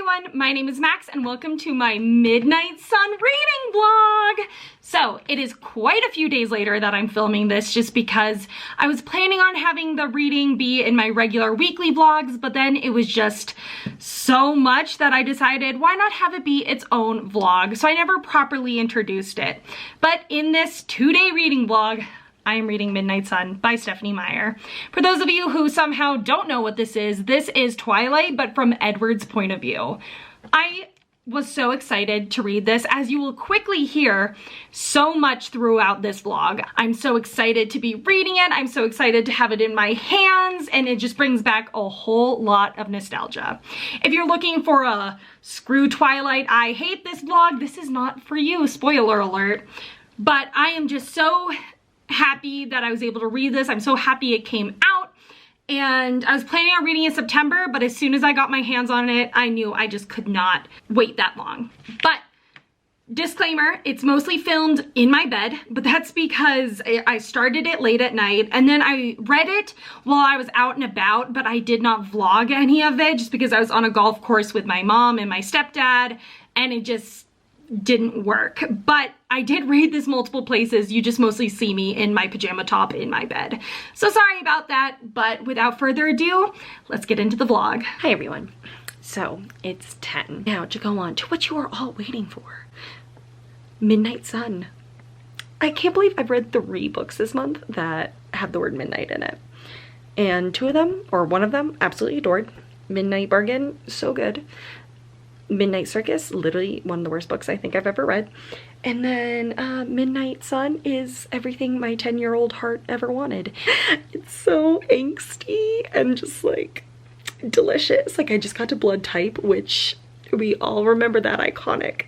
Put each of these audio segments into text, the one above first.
everyone, my name is Max and welcome to my Midnight Sun reading vlog. So it is quite a few days later that I'm filming this just because I was planning on having the reading be in my regular weekly vlogs, but then it was just so much that I decided why not have it be its own vlog. So I never properly introduced it. But in this 2-day reading vlog, I am reading Midnight Sun by Stephenie Meyer. For those of you who somehow don't know what this is Twilight, but from Edward's point of view. I was so excited to read this. As you will quickly hear so much throughout this vlog. I'm so excited to be reading it. I'm so excited to have it in my hands, and it just brings back a whole lot of nostalgia. If you're looking for a screw Twilight, I hate this vlog, this is not for you, spoiler alert. But I am just so happy that I was able to read this. I'm so happy it came out, and I was planning on reading in September, but as soon as I got my hands on it, I knew I just could not wait that long. But disclaimer, it's mostly filmed in my bed, but that's because I started it late at night and then I read it while I was out and about, but I did not vlog any of it just because I was on a golf course with my mom and my stepdad, and it just didn't work. But I did read this multiple places. You just mostly see me in my pajama top in my bed. So sorry about that, but without further ado, let's get into the vlog. Hi everyone. So it's 10. Now to go on to what you are all waiting for. Midnight Sun. I can't believe I've read 3 books this month that have the word midnight in it. And 2 of them, or 1 of them, absolutely adored. Midnight Bargain, so good. Midnight Circus, literally one of the worst books I think I've ever read. And then Midnight Sun is everything my 10-year-old heart ever wanted. It's so angsty and just like delicious. Like I just got to Blood Type, which we all remember that iconic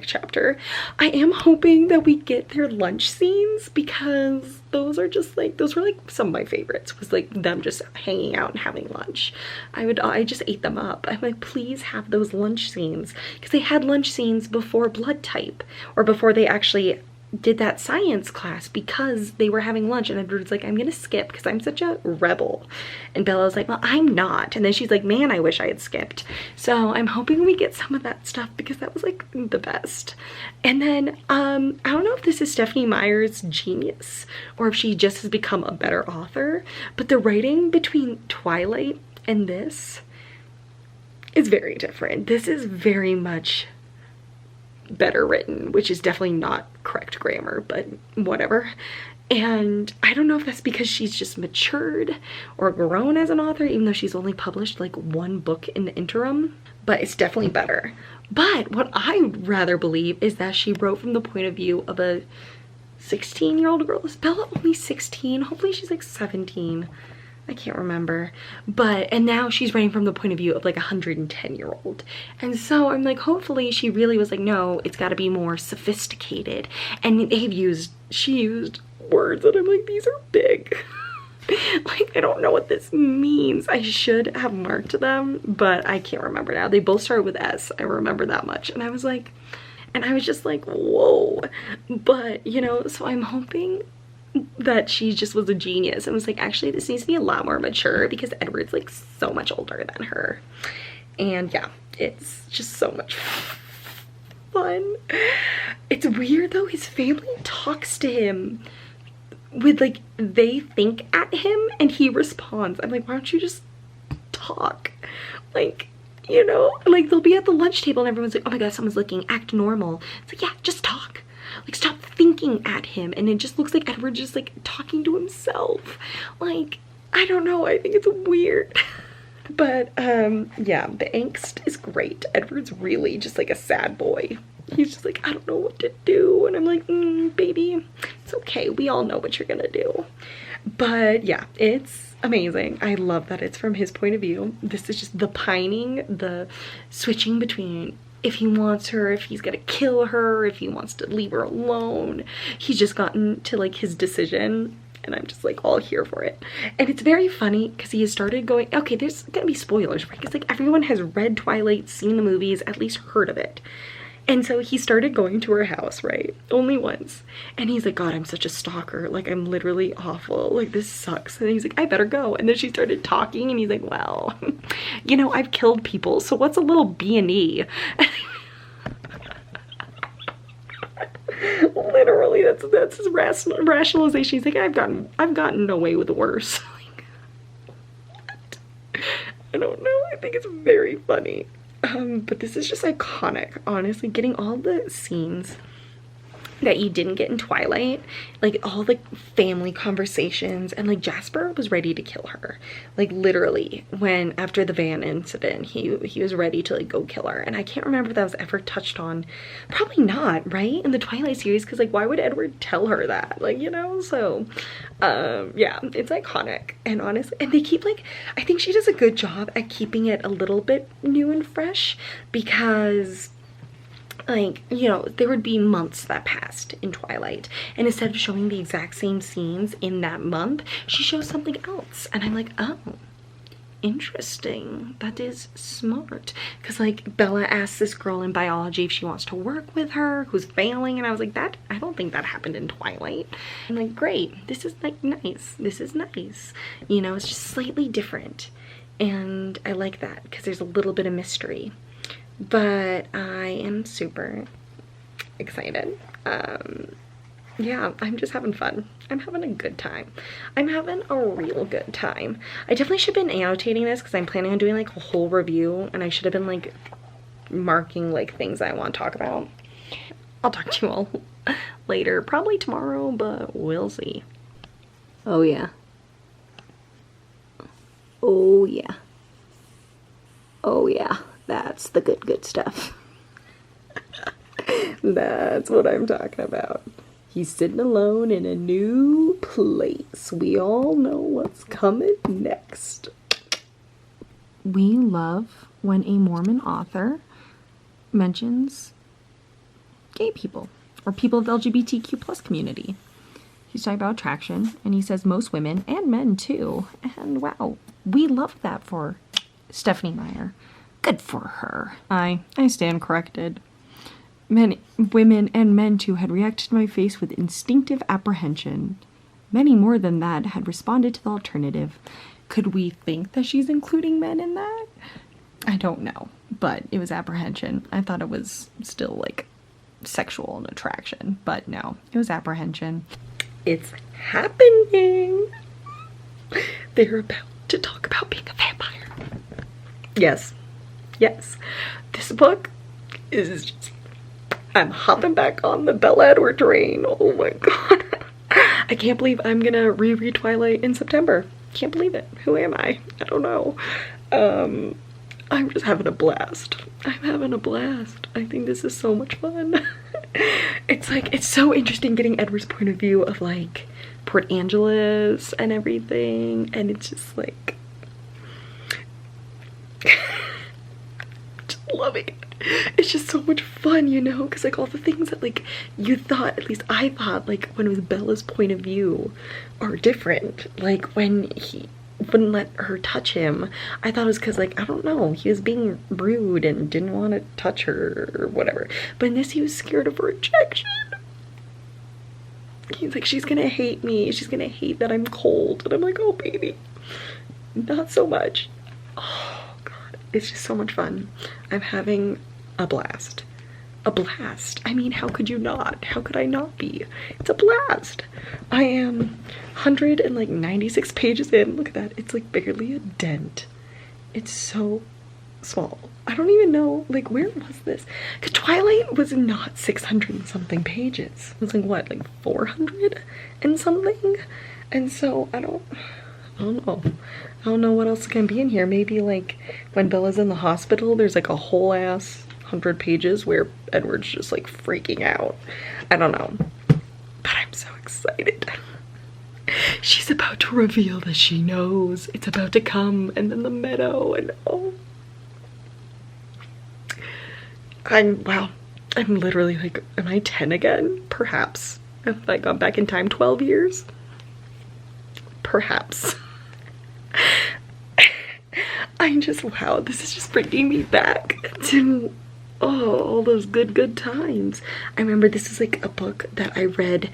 chapter. I am hoping that we get their lunch scenes because those are just like, those were like some of my favorites, was like them just hanging out and having lunch. I just ate them up. I'm like, please have those lunch scenes, because they had lunch scenes before Blood Type, or before they actually did that science class, because they were having lunch and Edward's like, I'm gonna skip because I'm such a rebel, and Bella was like, well, I'm not, and then she's like, man, I wish I had skipped. So I'm hoping we get some of that stuff because that was like the best. And then I don't know if this is Stephenie Meyer's genius or if she just has become a better author, but the writing between Twilight and this is very different. This is very much better written, which is definitely not correct grammar, but whatever. And I don't know if that's because she's just matured or grown as an author, even though she's only published like 1 book in the interim, but it's definitely better. But what I rather believe is that she wrote from the point of view of a 16-year-old girl. Is Bella only 16? Hopefully she's like 17. I can't remember, but, and now she's writing from the point of view of like a 110-year-old. And so I'm like, hopefully she really was like, no, it's got to be more sophisticated. And she used words that I'm like, these are big. Like, I don't know what this means. I should have marked them, but I can't remember now. They both start with S. I remember that much. And I was like, and I was just like, whoa. But, you know, so I'm hoping that she just was a genius and was like, actually this needs to be a lot more mature because Edward's like so much older than her. And yeah, it's just so much fun. It's weird though, his family talks to him with like, they think at him and he responds. I'm like, why don't you just talk? Like, you know, like they'll be at the lunch table and everyone's like, oh my god, someone's looking, act normal. It's like, yeah, just talk. Like, stop thinking at him. And it just looks like Edward just like talking to himself. Like, I don't know, I think it's weird. But yeah, the angst is great. Edward's really just like a sad boy. He's just like, I don't know what to do. And I'm like, baby, it's okay, we all know what you're gonna do. But yeah, it's amazing. I love that it's from his point of view. This is just the pining, the switching between if he wants her, if he's gonna kill her, if he wants to leave her alone. He's just gotten to like his decision, and I'm just like all here for it. And it's very funny because he has started going, okay, there's gonna be spoilers, right? Because like everyone has read Twilight, seen the movies, at least heard of it. And so he started going to her house, right? Only once. And he's like, God, I'm such a stalker. Like, I'm literally awful. Like, this sucks. And he's like, I better go. And then she started talking and he's like, well, you know, I've killed people. So what's a little B&E? Literally, that's his rationalization. He's like, I've gotten away with worse. Like, what? I don't know. I think it's very funny. But this is just iconic, honestly. Getting all the scenes that you didn't get in Twilight, like all the family conversations, and like Jasper was ready to kill her, like literally, when after the van incident he was ready to like go kill her. And I can't remember if that was ever touched on. Probably not, right, in the Twilight series, because like why would Edward tell her that, like, you know? So yeah, it's iconic. And honestly, and they keep like, I think she does a good job at keeping it a little bit new and fresh, because like, you know, there would be months that passed in Twilight, and instead of showing the exact same scenes in that month, she shows something else. And I'm like, oh, interesting. That is smart. Because like Bella asks this girl in biology if she wants to work with her who's failing, and I was like, that, I don't think that happened in Twilight. I'm like, great, this is like nice. This is nice. You know, it's just slightly different, and I like that because there's a little bit of mystery. But I am super excited. Yeah, I'm just having fun. I'm having a good time. I'm having a real good time. I definitely should have been annotating this because I'm planning on doing like a whole review, and I should have been like marking like things I want to talk about. I'll talk to you all later, probably tomorrow, but we'll see. Oh yeah. Oh yeah. Oh yeah. That's the good stuff. That's what I'm talking about. He's sitting alone in a new place. We all know what's coming next. We love when a Mormon author mentions gay people or people of the LGBTQ plus community. He's talking about attraction, and he says most women and men too. And wow, we love that for Stephenie Meyer. Good for her. I stand corrected. Many women and men too had reacted to my face with instinctive apprehension. Many more than that had responded to the alternative. Could we think that she's including men in that? I don't know, but it was apprehension. I thought it was still like sexual and attraction, but no, it was apprehension. It's happening. They're about to talk about being a vampire. Yes. Yes. This book is just, I'm hopping back on the Bella Edward train. Oh my god. I can't believe I'm gonna reread Twilight in September. Can't believe it. Who am I? I don't know. I'm just having a blast. I'm having a blast. I think this is so much fun. It's like, it's so interesting getting Edward's point of view of like Port Angeles and everything, and it's just like just love it. It's just so much fun, you know, because like all the things that like you thought, at least I thought, like when it was Bella's point of view are different. Like when he wouldn't let her touch him, I thought it was because like, I don't know, he was being rude and didn't want to touch her or whatever. But in this, he was scared of rejection. He's like, she's gonna hate me, she's gonna hate that I'm cold. And I'm like, oh baby, not so much. Oh god, it's just so much fun. I'm having a blast. A blast. I mean, how could you not? How could I not be? It's a blast. I am 196 pages in. Look at that. It's like barely a dent. It's so small. I don't even know, like, where was this? Because Twilight was not 600 and something pages. It was like, what, like 400 and something? And so I don't know. I don't know what else can be in here. Maybe like when Bella's in the hospital, there's like a whole ass 100 pages where Edward's just like freaking out. I don't know. But I'm so excited. She's about to reveal that she knows. It's about to come, and then the meadow, and oh. Wow. I'm literally like, am I 10 again? Perhaps. Have I gone back in time 12 years? Perhaps. I'm just, wow, this is just bringing me back to oh, all those good times. I remember this is like a book that I read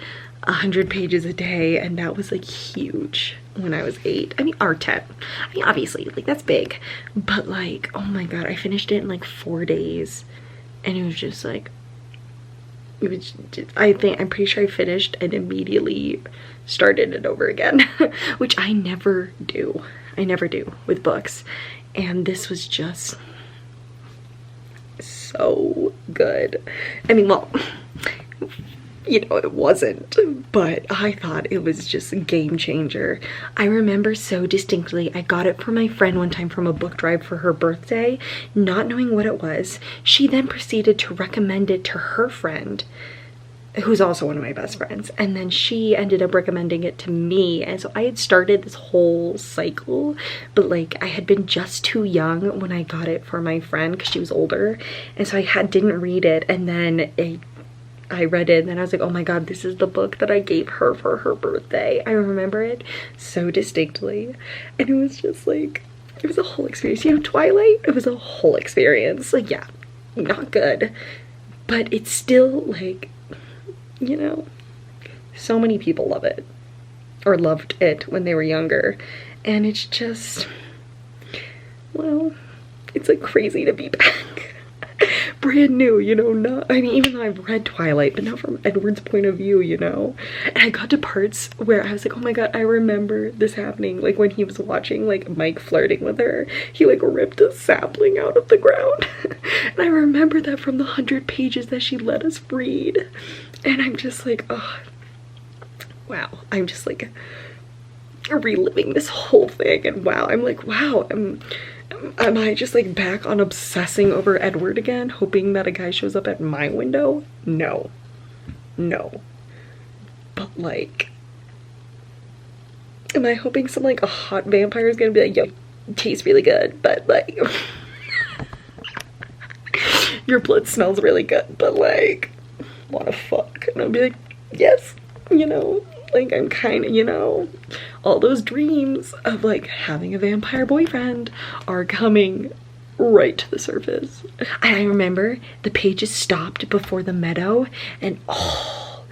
100 pages a day, and that was like huge when I was 8. I mean, or 10. I mean, obviously, like that's big, but like, oh my god, I finished it in like 4 days, and it was just like, it was just, I'm pretty sure I finished and immediately started it over again, which I never do. I never do with books, and this was just so good. I mean, well, you know, it wasn't, but I thought it was just a game changer. I remember so distinctly, I got it for my friend one time from a book drive for her birthday, not knowing what it was. She then proceeded to recommend it to her friend, who's also one of my best friends, and then she ended up recommending it to me. And so I had started this whole cycle, but like I had been just too young when I got it for my friend because she was older, and so I didn't read it, and then I read it, and then I was like, oh my god, this is the book that I gave her for her birthday. I remember it so distinctly, and it was just like, it was a whole experience. You know, Twilight, it was a whole experience. Like, yeah, not good, but it's still like, you know, so many people love it, or loved it when they were younger, and it's just, well, it's like crazy to be back. Brand new, you know, not, I mean, even though I've read Twilight, but not from Edward's point of view, you know. And I got to parts where I was like, oh my god, I remember this happening, like when he was watching like Mike flirting with her, he like ripped a sapling out of the ground. And I remember that from the 100 pages that she let us read, and I'm just like, oh wow, I'm just like reliving this whole thing, and wow, I'm like, wow, am I just like back on obsessing over Edward again, hoping that a guy shows up at my window? No. No. But like, am I hoping some like a hot vampire is gonna be like, yo, tastes really good, but like your blood smells really good, but like, wanna fuck? And I'll be like, yes, you know, like I'm kind of, you know, all those dreams of like having a vampire boyfriend are coming right to the surface. I remember the pages stopped before the meadow, and oh,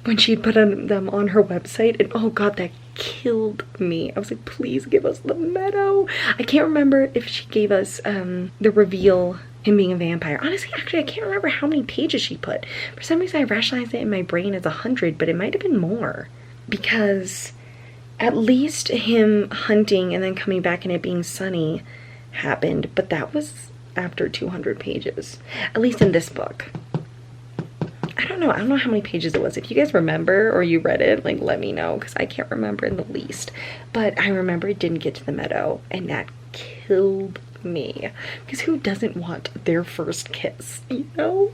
when she put them on her website, and oh god, that killed me. I was like, please give us the meadow. I can't remember if she gave us the reveal, him being a vampire. Honestly, actually, I can't remember how many pages she put. For some reason, I rationalized it in my brain as 100, but it might have been more, because at least him hunting and then coming back and it being sunny happened, but that was after 200 pages, at least in this book. I don't know how many pages it was. If you guys remember or you read it, like, let me know, because I can't remember in the least. But I remember it didn't get to the meadow, and that killed me, because who doesn't want their first kiss, you know,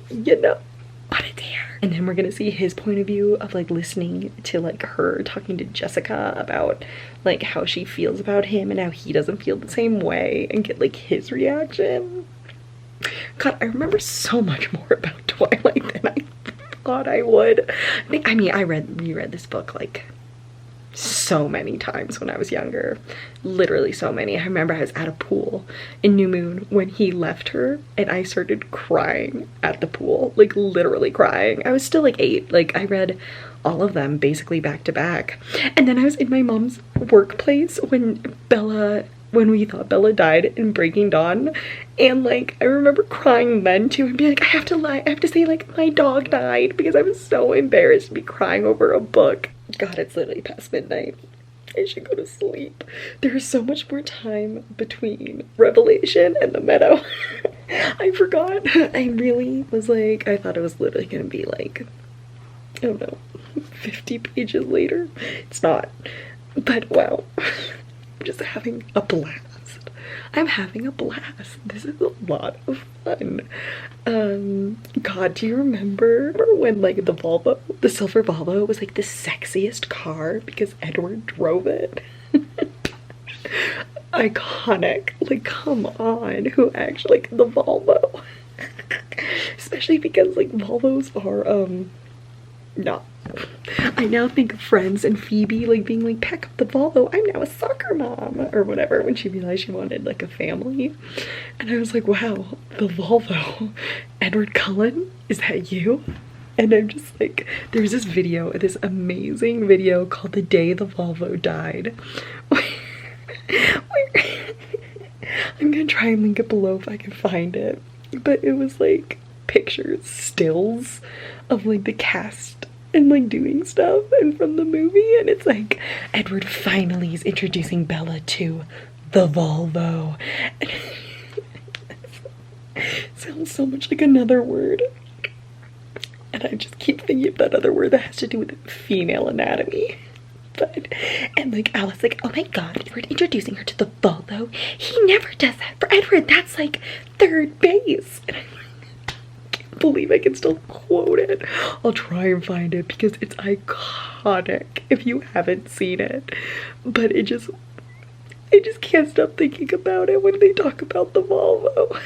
but it's here. And then we're gonna see his point of view of like listening to like her talking to Jessica about like how she feels about him and how he doesn't feel the same way, and get like his reaction. God, I remember so much more about Twilight than I thought I would. I mean, I reread this book like so many times when I was younger, literally so many. I remember I was at a pool in New Moon when he left her, and I started crying at the pool, like literally crying. I was still like 8. Like, I read all of them basically back to back. And then I was in my mom's workplace when we thought Bella died in Breaking Dawn, and like I remember crying then too, and be like, I have to say like my dog died, because I was so embarrassed to be crying over a book. God, it's literally past midnight. I should go to sleep. There's so much more time between Revelation and the meadow. I forgot. I really was like, I thought it was literally gonna be like, I don't know, 50 pages later. It's not. But wow, I'm just having a blast. I'm having a blast. This is a lot of fun. God, do you remember when like the silver Volvo was like the sexiest car because Edward drove it? Iconic. Like, come on, who actually, like, the Volvo? Especially because like Volvos are No. I now think of Friends and Phoebe like being like, pack up the Volvo, I'm now a soccer mom, or whatever, when she realized she wanted like a family. And I was like, wow, the Volvo. Edward Cullen, is that you? And I'm just like, there's this video, this amazing video called The Day the Volvo Died. I'm gonna try and link it below if I can find it. But it was like pictures, stills of like the cast and like doing stuff and from the movie, and it's like Edward finally is introducing Bella to the Volvo. And it sounds so much like another word. And I just keep thinking of that other word that has to do with female anatomy. But, and like Alice, like, oh my god, Edward introducing her to the Volvo. He never does that for Edward. That's like third base. And I can't believe I can still quote it. I'll try and find it because it's iconic if you haven't seen it. But I just can't stop thinking about it when they talk about the Volvo.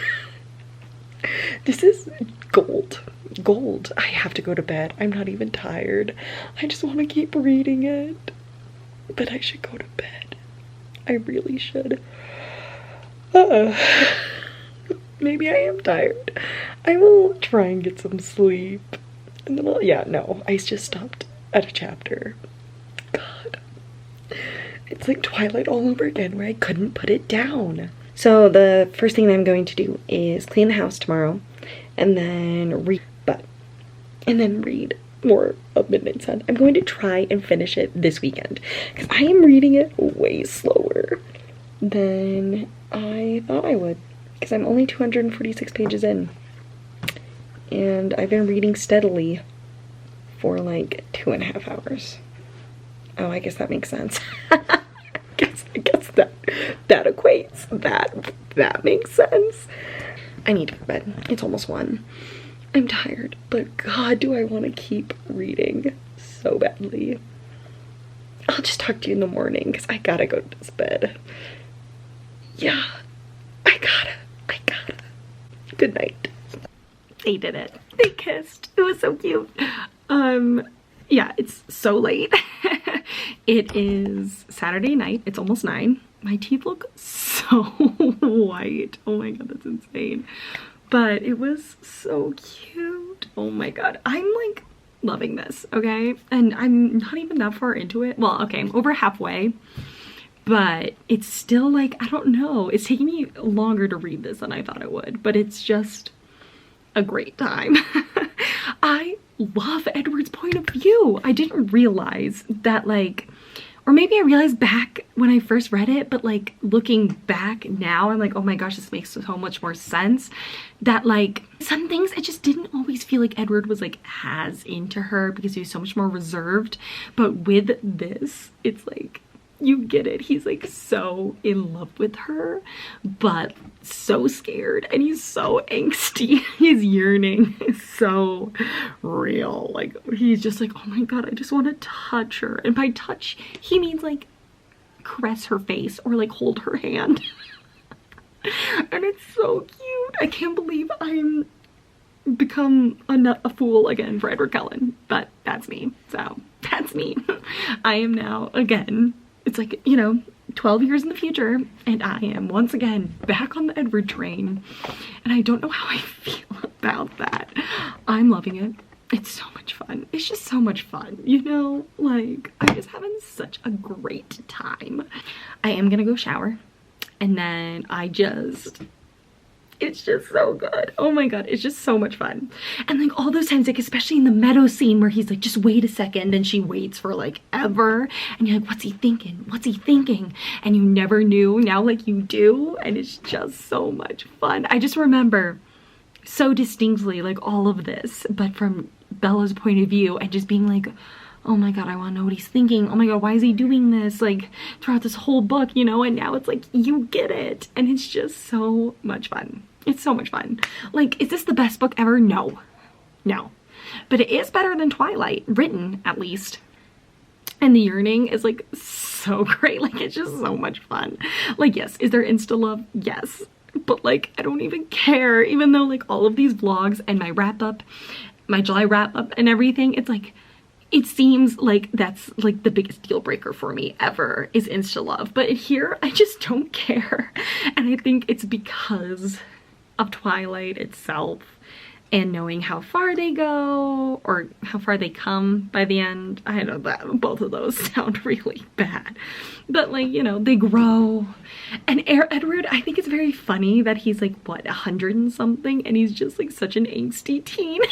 This is gold. Gold. I have to go to bed. I'm not even tired. I just want to keep reading it. But I should go to bed. I really should. Maybe I am tired. I will try and get some sleep. And then yeah, no. I just stopped at a chapter. God. It's like Twilight all over again where I couldn't put it down. So the first thing that I'm going to do is clean the house tomorrow and then read more of Midnight Sun. I'm going to try and finish it this weekend because I am reading it way slower than I thought I would because I'm only 246 pages in and I've been reading steadily for like 2.5 hours. Oh, I guess that makes sense. I guess that equates. That makes sense. I need to go to bed. It's almost 1. I'm tired, but God, do I want to keep reading so badly. I'll just talk to you in the morning because I gotta go to this bed. Yeah, I gotta. Good night. They did it. They kissed. It was so cute. Yeah, it's so late. It is Saturday night. It's almost 9. My teeth look so white. Oh my god, that's insane. But it was so cute. Oh my god. I'm like loving this, okay? And I'm not even that far into it. Well, okay, I'm over halfway. But it's still like, I don't know. It's taking me longer to read this than I thought it would. But it's just a great time. I love Edward's point of view. I didn't realize that, like, or maybe I realized back when I first read it, but like looking back now, I'm like, oh my gosh, this makes so much more sense. That like some things I just didn't always feel like Edward was like as into her because he was so much more reserved. But with this, it's like, you get it. He's like so in love with her, but so scared, and he's so angsty. His yearning is so real. Like he's just like, oh my god, I just want to touch her. And by touch, he means like caress her face or like hold her hand. And it's so cute. I can't believe I'm become a fool again for Edward Cullen, but that's me. So that's me. I am now again. It's like, you know, 12 years in the future, and I am once again back on the Edward train, and I don't know how I feel about that. I'm loving it. It's so much fun. It's just so much fun, you know? Like, I'm just having such a great time. I am gonna go shower, and then it's just so good. Oh my god, it's just so much fun. And like all those times, like especially in the meadow scene where he's like, just wait a second, and she waits for like ever, and you're like, what's he thinking? What's he thinking? And you never knew. Now like you do, and it's just so much fun. I just remember so distinctly like all of this, but from Bella's point of view, and just being like, oh my god, I want to know what he's thinking. Oh my god, why is he doing this? Like throughout this whole book, you know? And now it's like, you get it. And it's just so much fun. It's so much fun. Like, is this the best book ever? No. No. But it is better than Twilight, written at least. And the yearning is like so great. Like, it's just so much fun. Like, yes, is there insta love? Yes. But like, I don't even care. Even though like all of these vlogs and my wrap up, my July wrap up and everything, it's like, it seems like that's like the biggest deal breaker for me ever is insta love, but here I just don't care. And I think it's because of Twilight itself and knowing how far they go or how far they come by the end. I know that both of those sound really bad, but like, you know, they grow. And Edward, I think it's very funny that he's like, what, 100 and something, and he's just like such an angsty teen.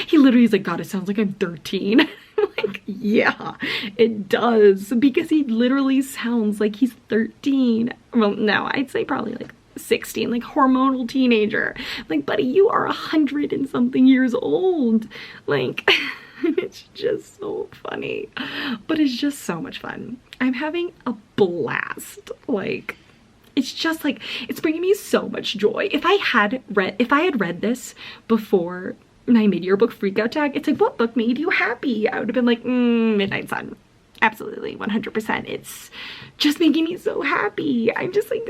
He literally is like, God, it sounds like I'm 13. I'm like, yeah, it does, because he literally sounds like he's 13. Well, no, I'd say probably like 16, like hormonal teenager. Like, buddy, you are 100 and something years old. Like, it's just so funny, but it's just so much fun. I'm having a blast. Like, it's just like, it's bringing me so much joy. If I had read this before my mid-year book freakout tag, it's like, what book made you happy? I would have been like, Midnight Sun. Absolutely, 100%. It's just making me so happy. I'm just like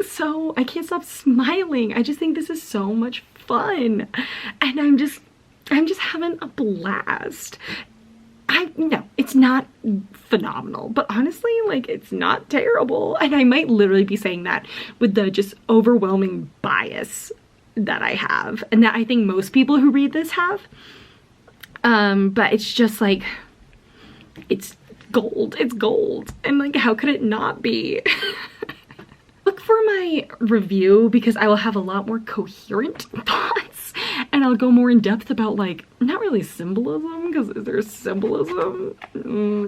I can't stop smiling. I just think this is so much fun. And I'm just having a blast. No, it's not phenomenal, but honestly, like, it's not terrible. And I might literally be saying that with the just overwhelming bias that I have and that I think most people who read this have. But it's just like, it's gold. It's gold. And like, how could it not be? Look for my review because I will have a lot more coherent thoughts and I'll go more in depth about, like, not really symbolism, because is there symbolism?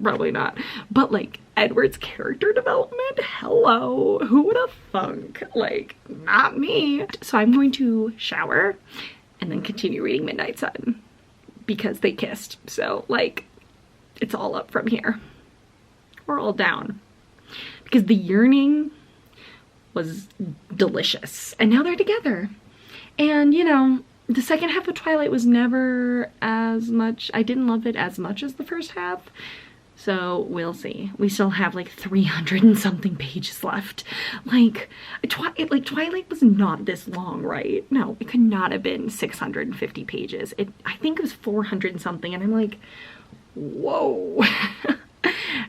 Probably not. But like Edward's character development, hello, who would have thunk? Like, not me. So I'm going to shower and then continue reading Midnight Sun because they kissed. So like, it's all up from here. We're all down because the yearning was delicious and now they're together. And you know, the second half of Twilight was never as much, I didn't love it as much as the first half, so we'll see. We still have like 300 and something pages left. Like Twilight was not this long, right? No, it could not have been 650 pages. I think it was 400 and something, and I'm like, whoa.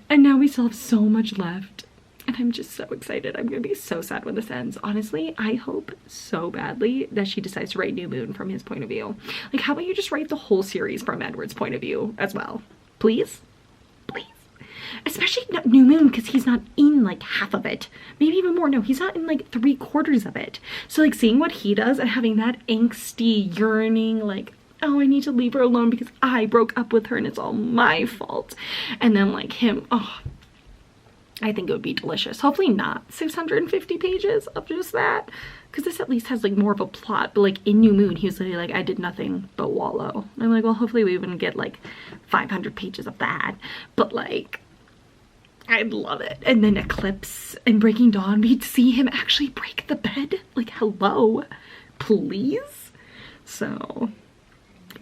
And now we still have so much left. And I'm just so excited. I'm gonna be so sad when this ends. Honestly, I hope so badly that she decides to write New Moon from his point of view. Like, how about you just write the whole series from Edward's point of view as well? Please? Please. Especially New Moon, because he's not in like half of it. Maybe even more. No, he's not in like 3/4 of it. So like, seeing what he does and having that angsty, yearning, like, oh, I need to leave her alone because I broke up with her and it's all my fault. And then like him, oh, I think it would be delicious. Hopefully not 650 pages of just that, because this at least has like more of a plot. But like in New Moon, he was literally like, I did nothing but wallow. I'm like, well, hopefully we even get like 500 pages of that. But like, I'd love it. And then Eclipse and Breaking Dawn, we'd see him actually break the bed. Like, hello, please. So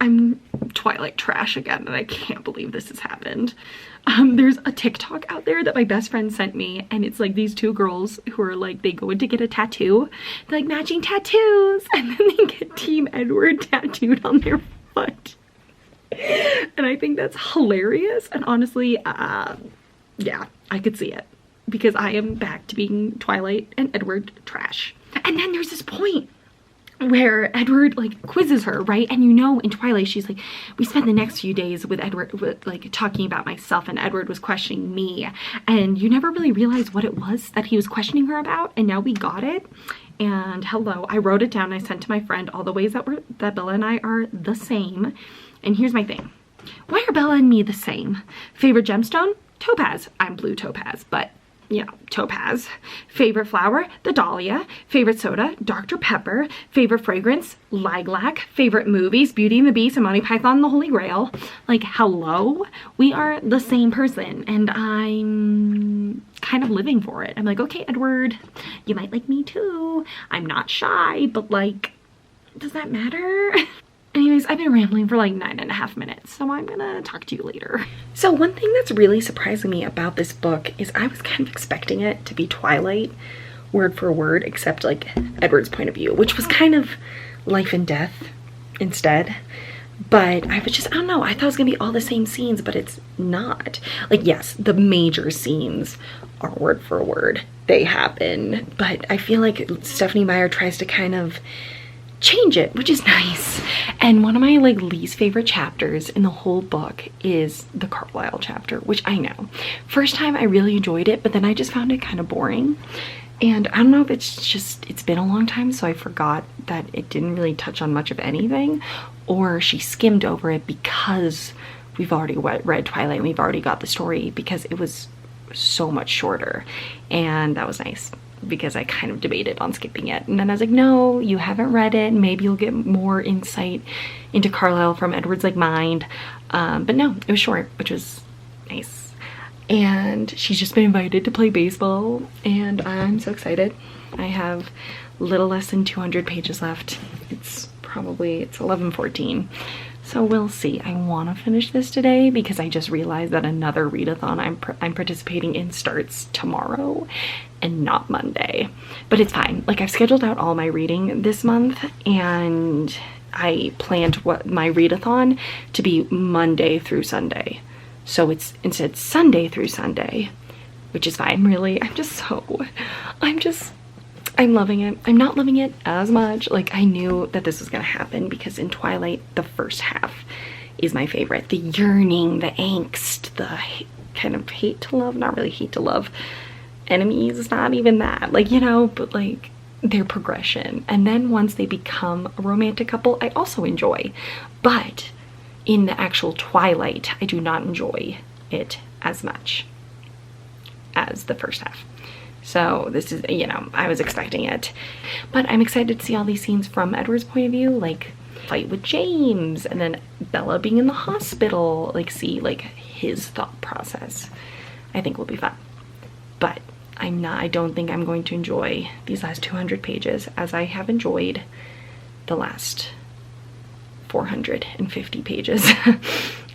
I'm Twilight trash again, and I can't believe this has happened. There's a TikTok out there that my best friend sent me, and it's like these two girls who are like, they go in to get a tattoo. They're like, matching tattoos, and then they get Team Edward tattooed on their foot. And I think that's hilarious, and honestly, yeah, I could see it, because I am back to being Twilight and Edward trash. And then there's this point where Edward like quizzes her, right? And you know, in Twilight, she's like, we spent the next few days with Edward like talking about myself, and Edward was questioning me, and you never really realized what it was that he was questioning her about, and now we got it. And hello, I wrote it down, I sent to my friend all the ways that Bella and I are the same. And here's my thing, why are Bella and me the same? Favorite gemstone? Topaz. I'm blue topaz, but you know, topaz. Favorite flower? The dahlia. Favorite soda? Dr. Pepper. Favorite fragrance? Lilac. Favorite movies? Beauty and the Beast and Monty Python and the Holy Grail. Like, hello? We are the same person, and I'm kind of living for it. I'm like, okay, Edward, you might like me too. I'm not shy, but like, does that matter? Anyways, I've been rambling for like 9.5 minutes, so I'm gonna talk to you later. So one thing that's really surprising me about this book is I was kind of expecting it to be Twilight, word for word, except like Edward's point of view, which was kind of life and death instead. But I was just, I don't know, I thought it was gonna be all the same scenes, but it's not. Like, yes, the major scenes are word for word, they happen, but I feel like Stephenie Meyer tries to kind of change it, which is nice. And one of my like least favorite chapters in the whole book is the Carlisle chapter, which I know. First time I really enjoyed it, but then I just found it kind of boring. And I don't know if it's just, it's been a long time, so I forgot that it didn't really touch on much of anything, or she skimmed over it because we've already read Twilight and we've already got the story, because it was so much shorter. And that was nice, because I kind of debated on skipping it. And then I was like, no, you haven't read it. Maybe you'll get more insight into Carlisle from Edward's like mind. But no, it was short, which was nice. And she's just been invited to play baseball, and I'm so excited. I have a little less than 200 pages left. It's 11:14, so we'll see. I want to finish this today because I just realized that another readathon I'm participating in starts tomorrow and not Monday, but it's fine. Like, I've scheduled out all my reading this month, and I planned what my readathon to be Monday through Sunday. So it's instead Sunday through Sunday, which is fine, really. I'm loving it. I'm not loving it as much. Like, I knew that this was gonna happen because in Twilight, the first half is my favorite. The yearning, the angst, the kind of hate to love, not really hate to love enemies, not even that. Like, you know, but like their progression. And then once they become a romantic couple, I also enjoy. But in the actual Twilight, I do not enjoy it as much as the first half. So this is, you know, I was expecting it. But I'm excited to see all these scenes from Edward's point of view, like fight with James, and then Bella being in the hospital, like see like his thought process. I think will be fun. But I don't think I'm going to enjoy these last 200 pages as I have enjoyed the last 450 pages.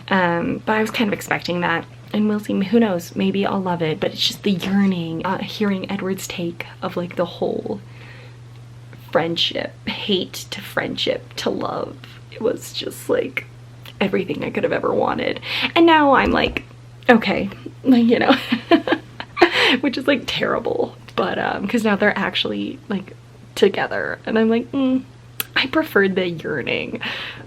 But I was kind of expecting that, and we'll see. Who knows, maybe I'll love it. But it's just the yearning, hearing Edward's take of like the whole friendship, hate to friendship to love. It was just like everything I could have ever wanted. And now I'm like, okay, like, you know, which is like terrible, but because now they're actually like together, and I'm like, I preferred the yearning,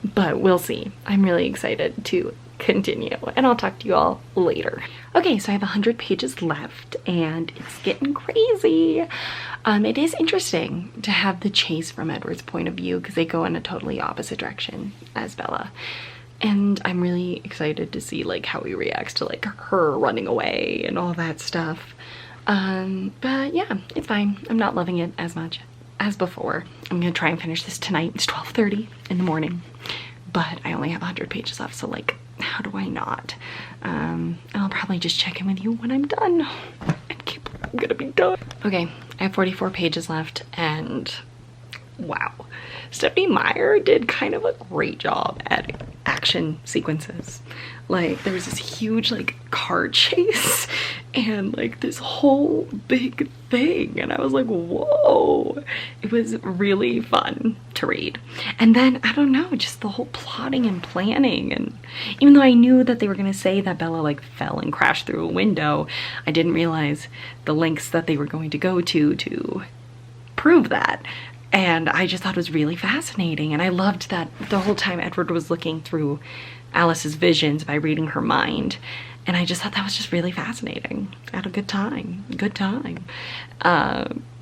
but we'll see. I'm really excited to continue, and I'll talk to you all later. Okay, so I have 100 pages left, and it's getting crazy. It is interesting to have the chase from Edward's point of view, because they go in a totally opposite direction as Bella. And I'm really excited to see like how he reacts to like her running away and all that stuff. But yeah, it's fine. I'm not loving it as much as before. I'm gonna try and finish this tonight. It's 12:30 in the morning, but I only have 100 pages left, so like, how do I not? And I'll probably just check in with you when I'm done. I'm gonna be done. Okay, I have 44 pages left, and wow, Stephenie Meyer did kind of a great job at action sequences. Like, there was this huge like car chase and like this whole big thing, and I was like, whoa. It was really fun to read. And then I don't know, just the whole plotting and planning, and even though I knew that they were gonna say that Bella like fell and crashed through a window, I didn't realize the lengths that they were going to go to prove that. And I just thought it was really fascinating, and I loved that the whole time Edward was looking through Alice's visions by reading her mind, and I just thought that was just really fascinating. I had a good time.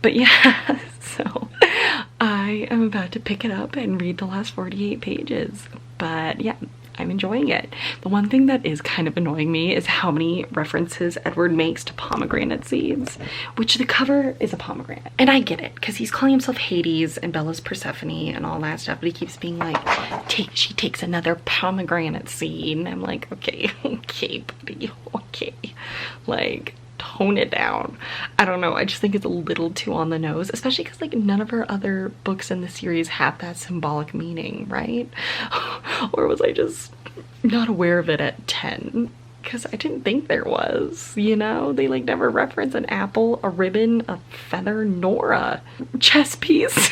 But yeah, so I am about to pick it up and read the last 48 pages. But yeah, I'm enjoying it. The one thing that is kind of annoying me is how many references Edward makes to pomegranate seeds, which the cover is a pomegranate. And I get it, because he's calling himself Hades and Bella's Persephone and all that stuff, but he keeps being like, she takes another pomegranate seed, and I'm like, okay, buddy, okay. Like, tone it down. I don't know, I just think it's a little too on the nose, especially because like none of her other books in the series have that symbolic meaning, right? Or was I just not aware of it at 10? Because I didn't think there was, you know? They like never reference an apple, a ribbon, a feather, nor a chess piece.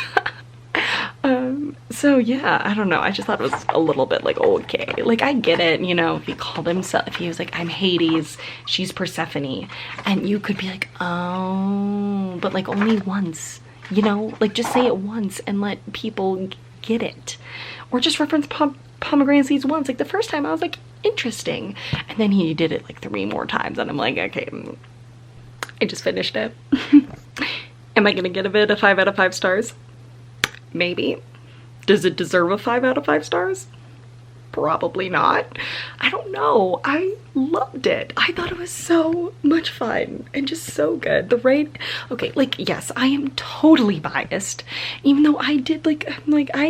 So yeah, I don't know. I just thought it was a little bit like, okay, like I get it, you know, if he called himself, if he was like, I'm Hades, she's Persephone, and you could be like, oh, but like only once, you know, like just say it once and let people get it. Or just reference pomegranate seeds once. Like the first time I was like, interesting. And then he did it like 3 more times and I'm like, okay, I just finished it. Am I gonna give it a 5 out of 5 stars? Maybe. Does it deserve a 5 out of 5 stars? Probably not. I don't know. I loved it. I thought it was so much fun and just so good. Okay, like, yes, I am totally biased. Even though I did, like, I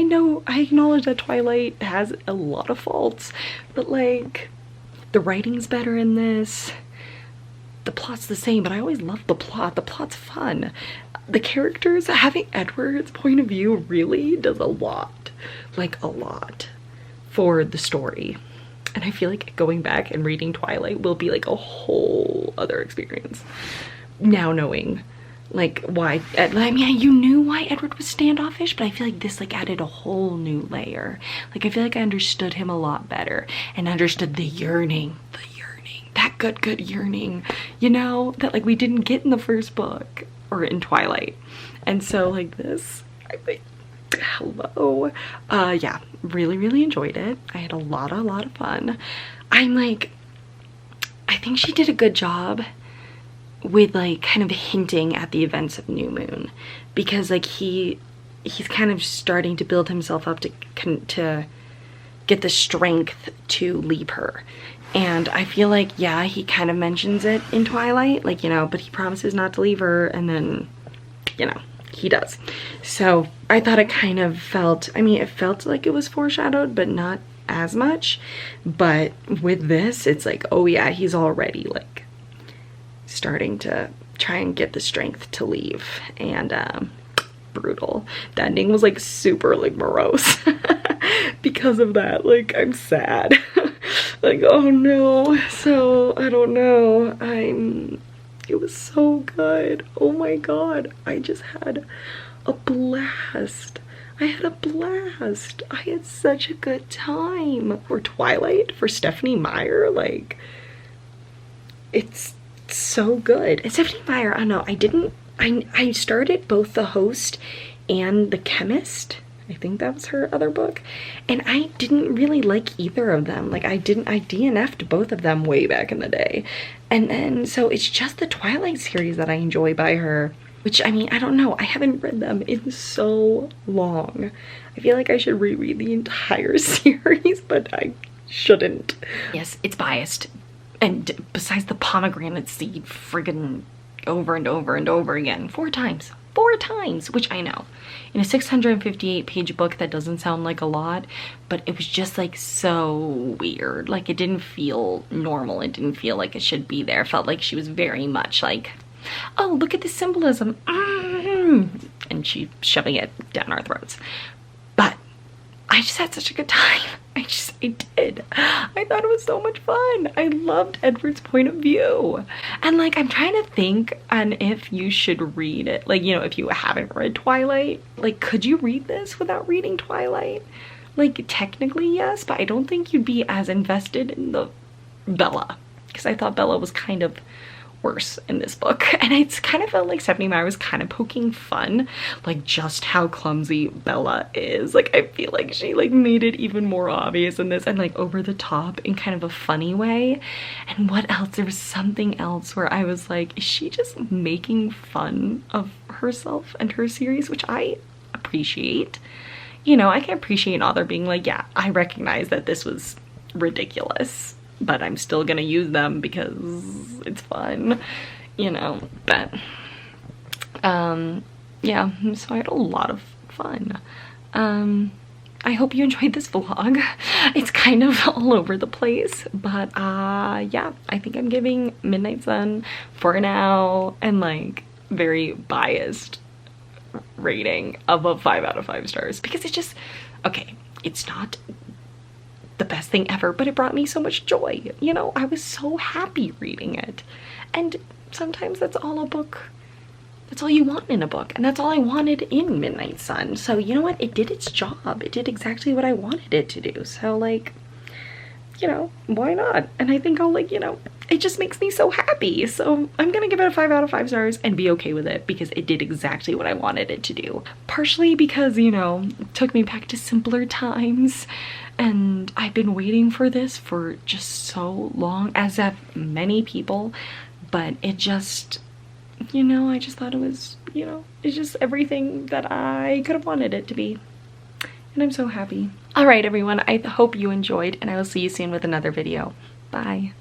acknowledge that Twilight has a lot of faults, but like, the writing's better in this. The plot's the same, but I always love the plot. The plot's fun. The characters, having Edward's point of view really does a lot, like a lot, for the story. And I feel like going back and reading Twilight will be like a whole other experience. Now knowing like why, I mean, you knew why Edward was standoffish, but I feel like this like added a whole new layer. Like I feel like I understood him a lot better and understood the yearning, that good yearning, you know, that like we didn't get in the first book or in Twilight. And so like this, I think, hello. Yeah, really enjoyed it. I had a lot of fun. I'm like, I think she did a good job with like kind of hinting at the events of New Moon, because like he's kind of starting to build himself up to get the strength to leave her. And I feel like, yeah, he kind of mentions it in Twilight, like, you know, but he promises not to leave her, and then, you know, he does. So I thought it kind of felt, I mean, it felt like it was foreshadowed, but not as much. But with this, it's like, oh yeah, he's already like starting to try and get the strength to leave. And brutal. The ending was like super like morose because of that. Like, I'm sad. Like, oh no. So I don't know. It was so good. Oh my god, I just had a blast. I had such a good time. For Twilight, for Stephenie Meyer, like, it's so good. And Stephenie Meyer, I don't know, I started both The Host and The Chemist. I think that was her other book. And I didn't really like either of them. Like, I DNF'd both of them way back in the day. And then, so it's just the Twilight series that I enjoy by her. Which, I mean, I don't know. I haven't read them in so long. I feel like I should reread the entire series, but I shouldn't. Yes, it's biased. And besides the pomegranate seed friggin' over and over again. 4 times. 4 times, which I know. In a 658 page book, that doesn't sound like a lot, but it was just like so weird. Like, it didn't feel normal. It didn't feel like it should be there. It felt like she was very much like, oh, look at the symbolism. And she shoving it down our throats. But I just had such a good time. I did. I thought it was so much fun. I loved Edward's point of view. And like, I'm trying to think on if you should read it. Like, you know, if you haven't read Twilight, like, could you read this without reading Twilight? Like, technically yes, but I don't think you'd be as invested in the Bella, because I thought Bella was kind of worse in this book. And it's kind of felt like Stephenie Meyer was kind of poking fun, like just how clumsy Bella is. Like, I feel like she like made it even more obvious in this, and like over the top in kind of a funny way. And what else? There was something else where I was like, is she just making fun of herself and her series, which I appreciate. You know, I can appreciate an author being like, yeah, I recognize that this was ridiculous, but I'm still gonna use them because it's fun, you know. But yeah, so I had a lot of fun. I hope you enjoyed this vlog. It's kind of all over the place, but yeah, I think I'm giving Midnight Sun for now, and like very biased rating of a 5 out of 5 stars, because it's just, okay, it's not the best thing ever, but it brought me so much joy. You know, I was so happy reading it. And sometimes that's all a book That's all you want in a book, and that's all I wanted in Midnight Sun. So you know what? It did its job. It did exactly what I wanted it to do. So like, you know, why not? And I think I'll like, you know, it just makes me so happy. So I'm gonna give it a 5 out of 5 stars and be okay with it because it did exactly what I wanted it to do. Partially because, you know, it took me back to simpler times, and I've been waiting for this for just so long, as have many people, but it just, you know, I just thought it was, you know, it's just everything that I could have wanted it to be. And I'm so happy. All right, everyone, I hope you enjoyed, and I will see you soon with another video. Bye.